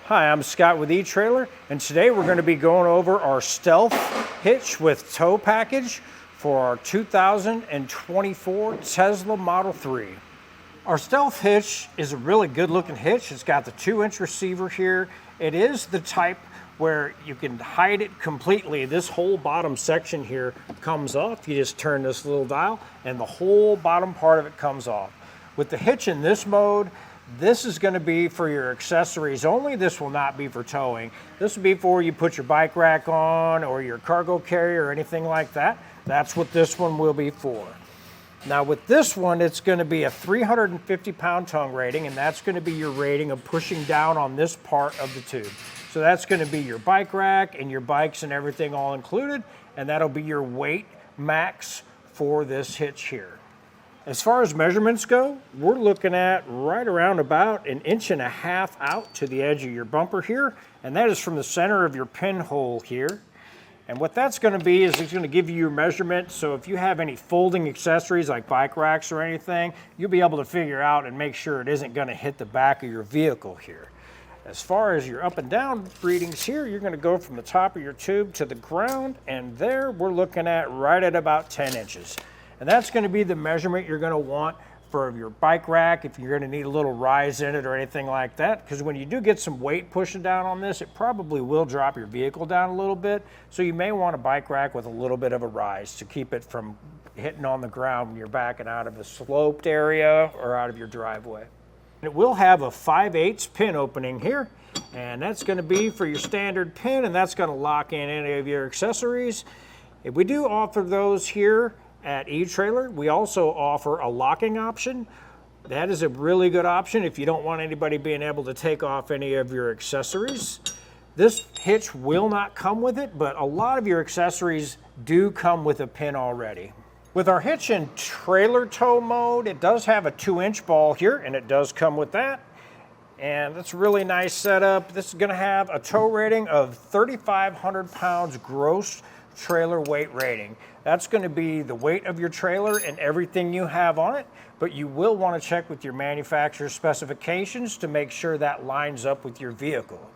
Hi, I'm Scott with eTrailer, and today we're going to be going over our Stealth Hitch with tow package for our 2024 Tesla Model 3. Our Stealth Hitch is a really good looking hitch. It's got the 2-inch receiver here. It is the type where you can hide it completely. This whole bottom section here comes off. You just turn this little dial and the whole bottom part of it comes off. With the hitch in this mode, this is going to be for your accessories only. This will not be for towing. This will be for you put your bike rack on or your cargo carrier or anything like that. That's what this one will be for. Now with this one, it's going to be a 350-pound tongue rating, and that's going to be your rating of pushing down on this part of the tube. So that's going to be your bike rack and your bikes and everything all included, and that'll be your weight max for this hitch here. As far as measurements go, we're looking at right around about 1.5 inches out to the edge of your bumper here, and that is from the center of your pinhole here. And what that's going to be is it's going to give you your measurement, so if you have any folding accessories like bike racks or anything, you'll be able to figure out and make sure it isn't going to hit the back of your vehicle here. As far as your up and down readings here, you're going to go from the top of your tube to the ground, and there we're looking at right at about 10 inches. And that's going to be the measurement you're going to want for your bike rack if you're going to need a little rise in it or anything like that. Because when you do get some weight pushing down on this, it probably will drop your vehicle down a little bit. So you may want a bike rack with a little bit of a rise to keep it from hitting on the ground when you're backing out of a sloped area or out of your driveway. It will have a 5/8 pin opening here, and that's going to be for your standard pin, and that's going to lock in any of your accessories. If we do offer those here at eTrailer, we also offer a locking option. That is a really good option if you don't want anybody being able to take off any of your accessories. This hitch will not come with it, but a lot of your accessories do come with a pin already. With our hitch in trailer tow mode, it does have a 2-inch ball here, and it does come with that. And that's a really nice setup. This is going to have a tow rating of 3,500 pounds gross trailer weight rating. That's going to be the weight of your trailer and everything you have on it, but you will want to check with your manufacturer's specifications to make sure that lines up with your vehicle.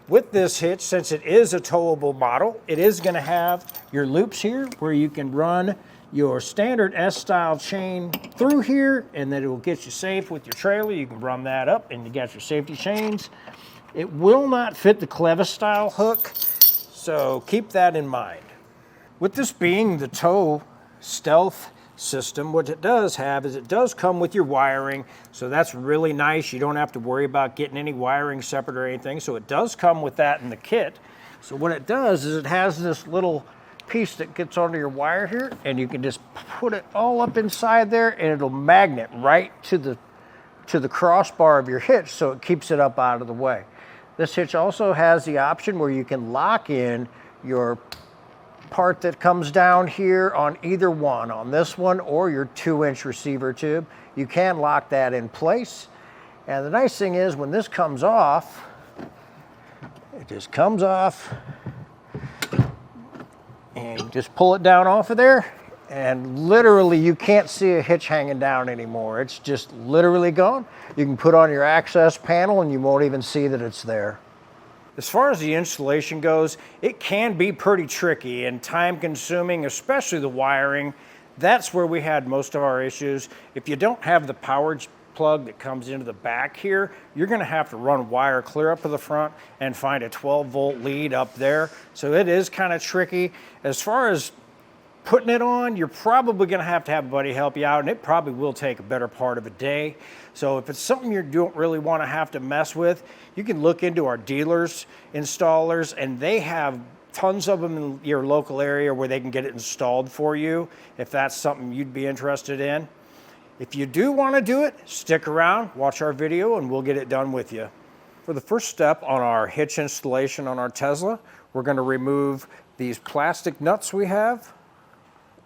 With this hitch, since it is a towable model, it is going to have your loops here where you can run your standard S-style chain through here, and then it will get you safe with your trailer. You can run that up and you got your safety chains. It will not fit the clevis style hook, so keep that in mind. With this being the tow stealth system, what it does have is it does come with your wiring, so that's really nice. You don't have to worry about getting any wiring separate or anything, so it does come with that in the kit. So what it does is it has this little piece that gets onto your wire here, and you can just put it all up inside there, and it'll magnet right to the crossbar of your hitch, so it keeps it up out of the way. This hitch also has the option where you can lock in your part that comes down here on either one, on this one or your 2-inch receiver tube. You can lock that in place. And the nice thing is when this comes off, it just comes off, and you just pull it down off of there, and literally you can't see a hitch hanging down anymore. It's just literally gone. You can put on your access panel and you won't even see that it's there. As far as the installation goes, it can be pretty tricky and time consuming, especially the wiring. That's where we had most of our issues. If you don't have the power plug that comes into the back here, you're going to have to run wire clear up to the front and find a 12-volt lead up there. So it is kind of tricky. As far as putting it on, you're probably going to have a buddy help you out, and it probably will take a better part of a day. So if it's something you don't really want to have to mess with, you can look into our dealers, installers, and they have tons of them in your local area where they can get it installed for you if that's something you'd be interested in. If you do want to do it, stick around, watch our video, and we'll get it done with you. For the first step on our hitch installation on our Tesla, we're going to remove these plastic nuts we have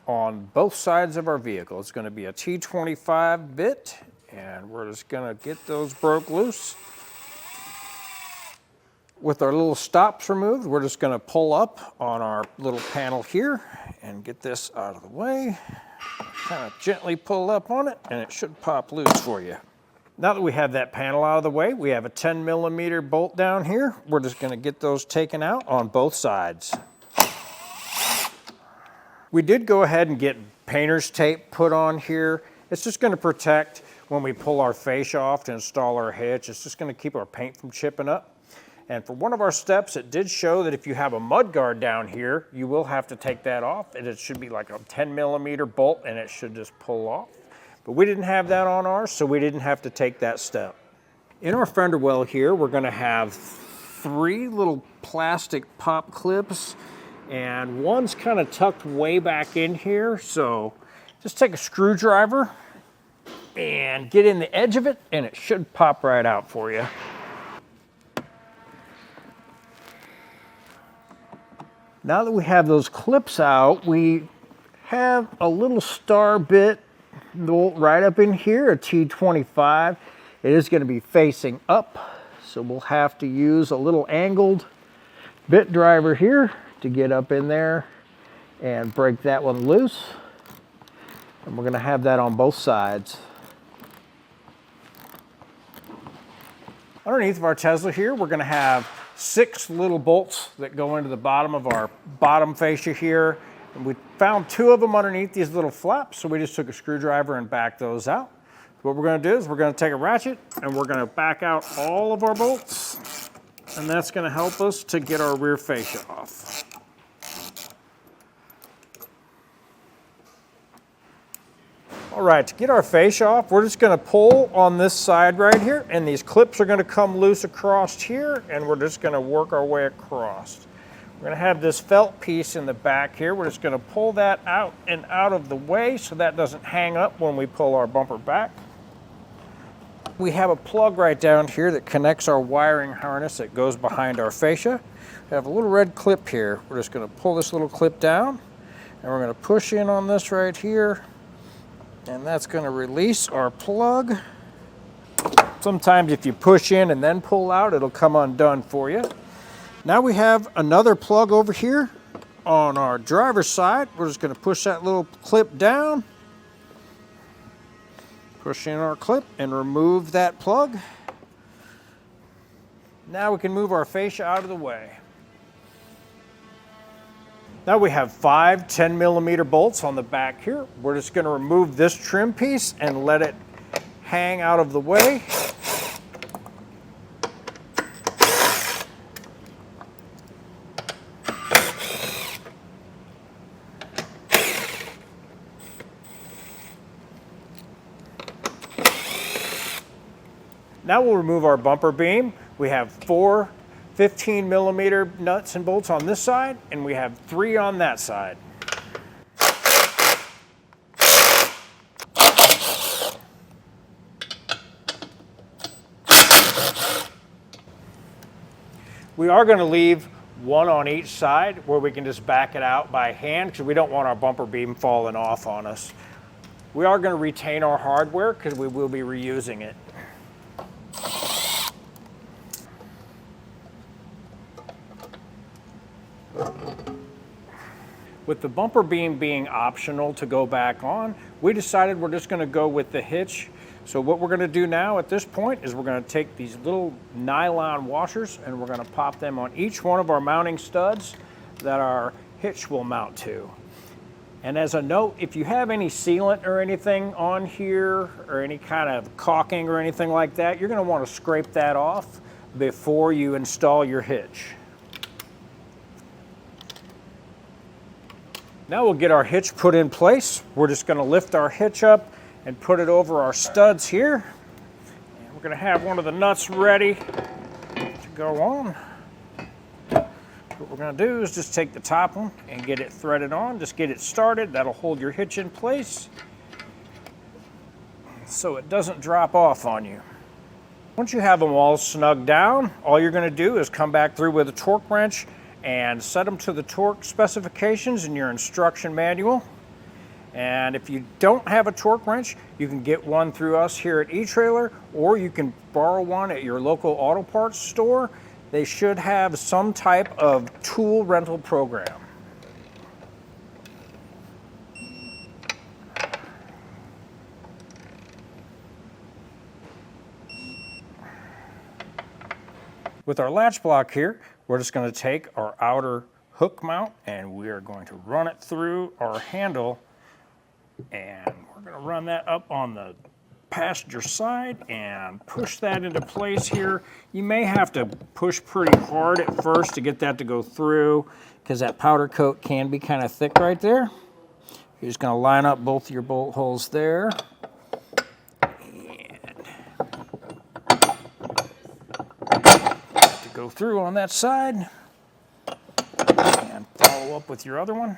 on both sides of our vehicle. It's going to be a T25 bit, and we're just going to get those broke loose. With our little stops removed, we're just going to pull up on our little panel here and get this out of the way. Kind of gently pull up on it, and it should pop loose for you. Now that we have that panel out of the way, we have a 10mm bolt down here. We're just going to get those taken out on both sides. We did go ahead and get painter's tape put on here. It's just going to protect when we pull our fascia off to install our hitch. It's just going to keep our paint from chipping up. And for one of our steps, it did show that if you have a mud guard down here, you will have to take that off. And it should be like a 10mm bolt and it should just pull off. But we didn't have that on ours, so we didn't have to take that step. In our fender well here, we're going to have 3 little plastic pop clips, and one's kind of tucked way back in here. So just take a screwdriver and get in the edge of it, and it should pop right out for you. Now that we have those clips out, we have a little star bit bolt right up in here, a T25. It is going to be facing up, so we'll have to use a little angled bit driver here to get up in there and break that one loose. And we're going to have that on both sides. Underneath of our Tesla here, we're going to have 6 little bolts that go into the bottom of our bottom fascia here. And we found 2 of them underneath these little flaps, so we just took a screwdriver and backed those out. What we're going to do is we're going to take a ratchet and we're going to back out all of our bolts, and that's going to help us to get our rear fascia off. All right, to get our fascia off, we're just going to pull on this side right here, and these clips are going to come loose across here, and we're just going to work our way across. We're going to have this felt piece in the back here. We're just going to pull that out and out of the way so that doesn't hang up when we pull our bumper back. We have a plug right down here that connects our wiring harness that goes behind our fascia. We have a little red clip here. We're just going to pull this little clip down, and we're going to push in on this right here, and that's going to release our plug. Sometimes if you push in and then pull out, it'll come undone for you. Now we have another plug over here on our driver's side. We're just going to push that little clip down, push in our clip, and remove that plug. Now we can move our fascia out of the way. Now we have 5 10mm bolts on the back here. We're just going to remove this trim piece and let it hang out of the way. Now we'll remove our bumper beam. We have 4 15mm nuts and bolts on this side, and we have 3 on that side. We are going to leave 1 on each side where we can just back it out by hand because we don't want our bumper beam falling off on us. We are going to retain our hardware because we will be reusing it. With the bumper beam being optional to go back on, we decided we're just going to go with the hitch. So what we're going to do now at this point is we're going to take these little nylon washers and we're going to pop them on each one of our mounting studs that our hitch will mount to. And as a note, if you have any sealant or anything on here or any kind of caulking or anything like that, you're going to want to scrape that off before you install your hitch. Now we'll get our hitch put in place. We're just going to lift our hitch up and put it over our studs here. And we're going to have one of the nuts ready to go on. What we're going to do is just take the top one and get it threaded on. Just get it started. That'll hold your hitch in place so it doesn't drop off on you. Once you have them all snugged down, all you're going to do is come back through with a torque wrench and set them to the torque specifications in your instruction manual. And if you don't have a torque wrench, you can get one through us here at eTrailer, or you can borrow one at your local auto parts store. They should have some type of tool rental program. With our latch block here, we're just going to take our outer hook mount and we are going to run it through our handle, and we're going to run that up on the passenger side and push that into place here. You may have to push pretty hard at first to get that to go through because that powder coat can be kind of thick right there. You're just going to line up both of your bolt holes there. To go through on that side. And follow up with your other one.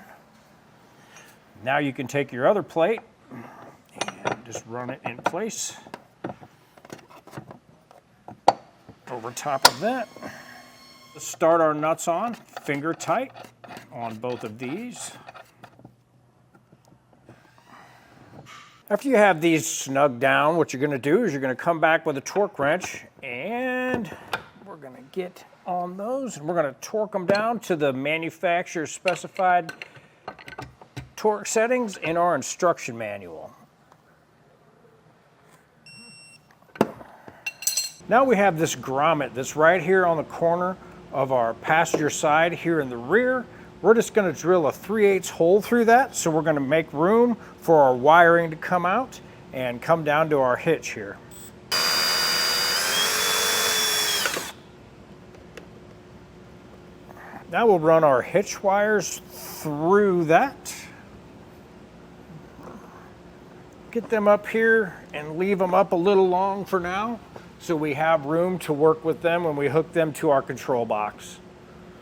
Now you can take your other plate and just run it in place over top of that. Let's start our nuts on, finger tight on both of these. After you have these snug down, what you're going to do is you're going to come back with a torque wrench, and we're going to get on those and we're going to torque them down to the manufacturer specified torque settings in our instruction manual. Now we have this grommet that's right here on the corner of our passenger side here in the rear. We're just going to drill a 3/8 hole through that, so we're going to make room for our wiring to come out and come down to our hitch here. Now we'll run our hitch wires through that. Get them up here and leave them up a little long for now so we have room to work with them when we hook them to our control box.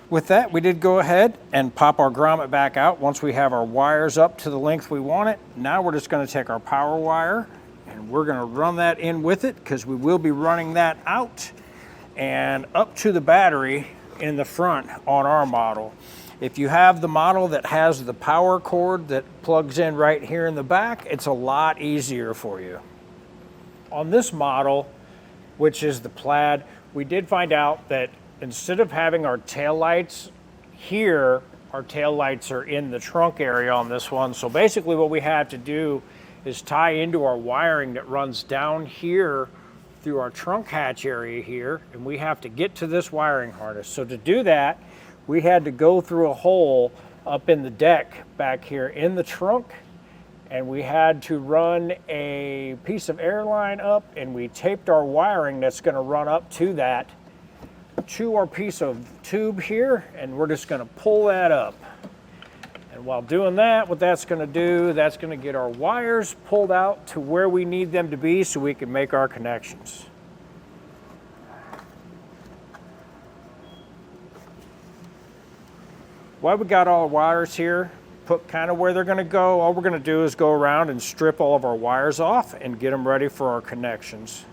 With that, we did go ahead and pop our grommet back out once we have our wires up to the length we want it. Now we're just going to take our power wire and we're going to run that in with it because we will be running that out and up to the battery in the front on our model. If you have the model that has the power cord that plugs in right here in the back, it's a lot easier for you. On this model, which is the plaid, we did find out that instead of having our tail lights here, our tail lights are in the trunk area on this one. So basically what we have to do is tie into our wiring that runs down here through our trunk hatch area here, and we have to get to this wiring harness. So to do that, we had to go through a hole up in the deck back here in the trunk, and we had to run a piece of air line up, and we taped our wiring that's going to run up to that to our piece of tube here, and we're just going to pull that up. And while doing that, what that's going to do, that's going to get our wires pulled out to where we need them to be so we can make our connections. While we got all the wires here, put kind of where they're going to go, all we're going to do is go around and strip all of our wires off and get them ready for our connections.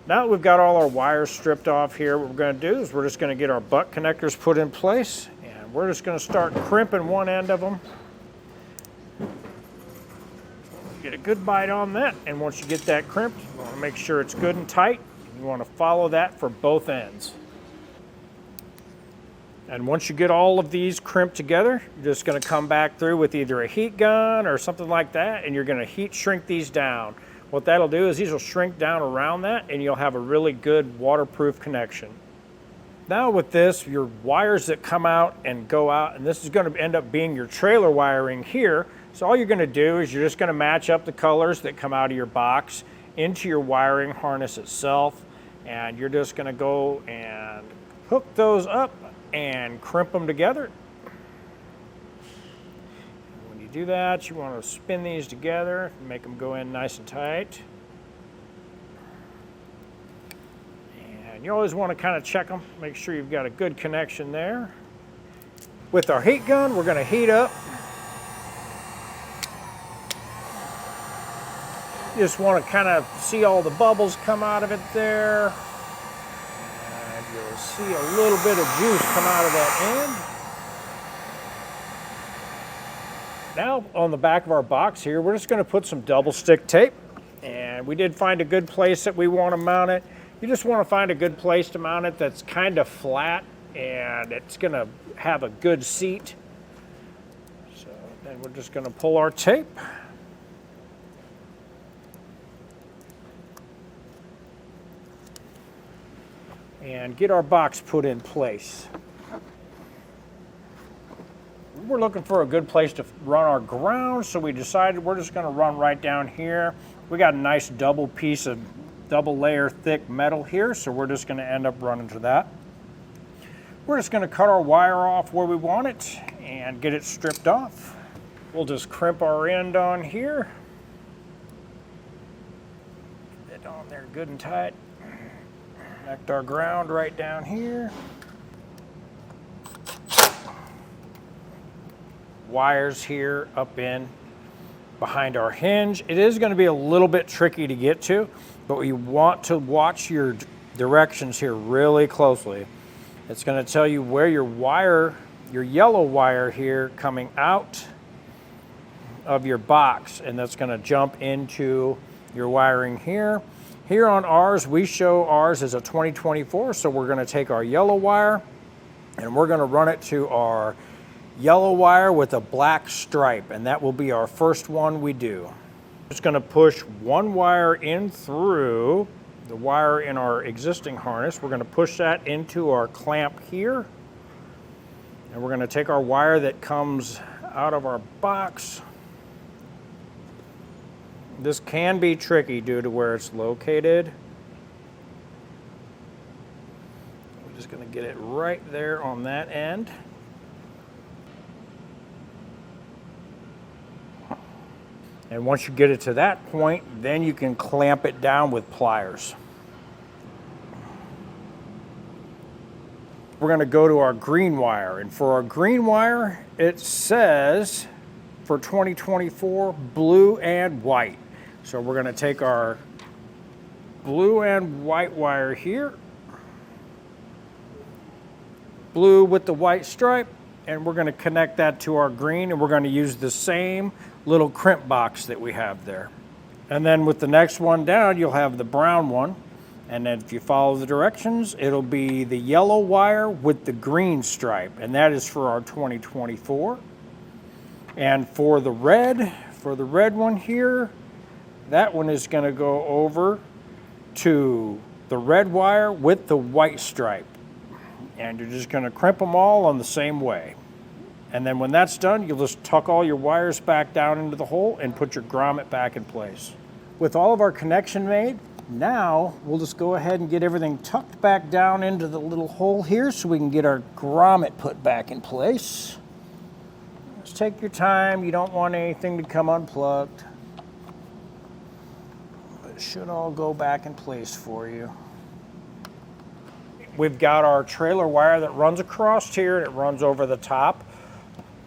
Now that we've got all our wires stripped off here, what we're going to do is we're just going to get our butt connectors put in place, and we're just going to start crimping one end of them. Get a good bite on that, and once you get that crimped, you want to make sure it's good and tight. You want to follow that for both ends. And once you get all of these crimped together, you're just going to come back through with either a heat gun or something like that, and you're going to heat shrink these down. What that'll do is these will shrink down around that, and you'll have a really good waterproof connection. Now with this, your wires that come out and go out, and this is going to end up being your trailer wiring here. So all you're going to do is you're just going to match up the colors that come out of your box into your wiring harness itself, and you're just going to go and hook those up and crimp them together. When you do that, you want to spin these together and make them go in nice and tight. And you always want to kind of check them, make sure you've got a good connection there. With our heat gun, we're going to heat up. You just want to kind of see all the bubbles come out of it there. And you'll see a little bit of juice come out of that end. Now on the back of our box here, we're just going to put some double stick tape. And we did find a good place that we want to mount it. You just want to find a good place to mount it that's kind of flat and it's going to have a good seat. So then we're just going to pull our tape. and get our box put in place. We're looking for a good place to run our ground, so we decided we're just going to run right down here. We got a nice double layer thick metal here, so we're just going to end up running to that. We're just going to cut our wire off where we want it and get it stripped off. We'll just crimp our end on here. Get it on there good and tight. Connect our ground right down here. Wires here up in behind our hinge. It is going to be a little bit tricky to get to, but you want to watch your directions here really closely. It's going to tell you where your wire, your yellow wire here coming out of your box, and that's going to jump into your wiring here. Here on ours, we show ours as a 2024, so we're going to take our yellow wire and we're going to run it to our yellow wire with a black stripe, and that will be our first one we do. Just going to push one wire in through the wire in our existing harness. We're going to push that into our clamp here, and we're going to take our wire that comes out of our box. This can be tricky due to where it's located. We're just going to get it right there on that end. And once you get it to that point, then you can clamp it down with pliers. We're going to go to our green wire, and for our green wire, it says for 2024 blue and white. So we're going to take our blue and white wire here, blue with the white stripe, and we're going to connect that to our green, and we're going to use the same little crimp box that we have there. And then with the next one down, you'll have the brown one, and then if you follow the directions, it'll be the yellow wire with the green stripe, and that is for our 2024. And for the red one here, that one is going to go over to the red wire with the white stripe, and you're just going to crimp them all on the same way. And then when that's done, you'll just tuck all your wires back down into the hole and put your grommet back in place. With all of our connection made, now we'll just go ahead and get everything tucked back down into the little hole here so we can get our grommet put back in place. Just take your time. You don't want anything to come unplugged. It should all go back in place for you. We've got our trailer wire that runs across here, and it runs over the top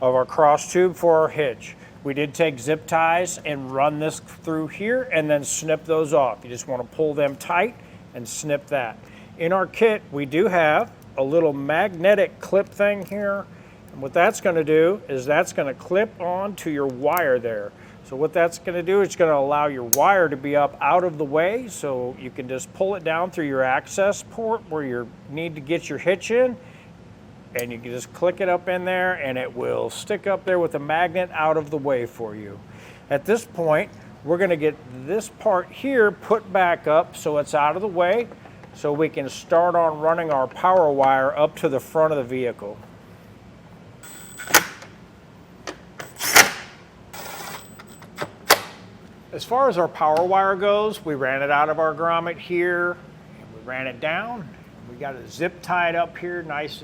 of our cross tube for our hitch. We did take zip ties and run this through here and then snip those off. You just want to pull them tight and snip that. In our kit, we do have a little magnetic clip thing here, and what that's going to do is that's going to clip onto your wire there. So what that's going to do is it's going to allow your wire to be up out of the way, so you can just pull it down through your access port where you need to get your hitch in, and you can just click it up in there and it will stick up there with a magnet out of the way for you. At this point, we're going to get this part here put back up so it's out of the way, so we can start on running our power wire up to the front of the vehicle. As far as our power wire goes, we ran it out of our grommet here, and we ran it down. We got it zip tied up here, nice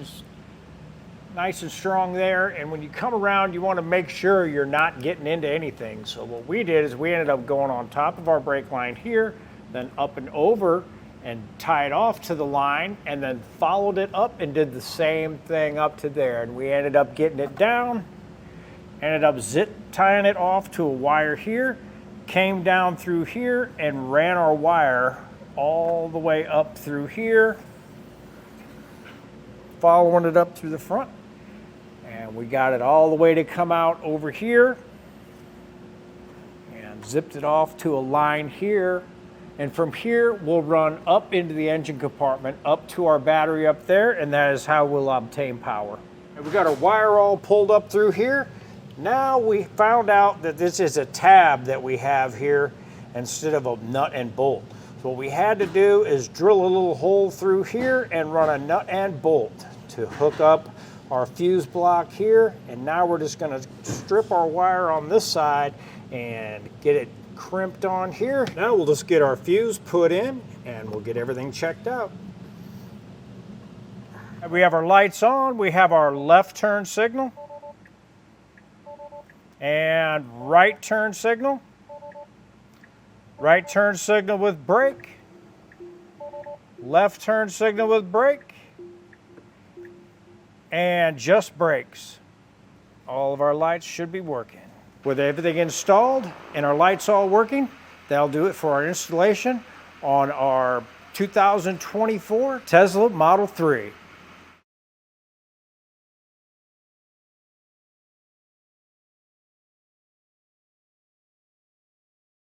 and strong there. And when you come around, you want to make sure you're not getting into anything. So what we did is we ended up going on top of our brake line here, then up and over and tied off to the line, and then followed it up and did the same thing up to there. And we ended up getting it down, ended up zip tying it off to a wire here, came down through here and ran our wire all the way up through here, following it up through the front, and we got it all the way to come out over here and zipped it off to a line here, and from here we'll run up into the engine compartment up to our battery up there, and that is how we'll obtain power. And we got our wire all pulled up through here. Now we found out that this is a tab that we have here instead of a nut and bolt. So what we had to do is drill a little hole through here and run a nut and bolt to hook up our fuse block here. And now we're just gonna strip our wire on this side and get it crimped on here. Now we'll just get our fuse put in and we'll get everything checked out. We have our lights on, we have our left turn signal and right turn signal. Right turn signal with brake, left turn signal with brake, and just brakes. All of our lights should be working. With everything installed and our lights all working, that'll do it for our installation on our 2024 Tesla Model 3.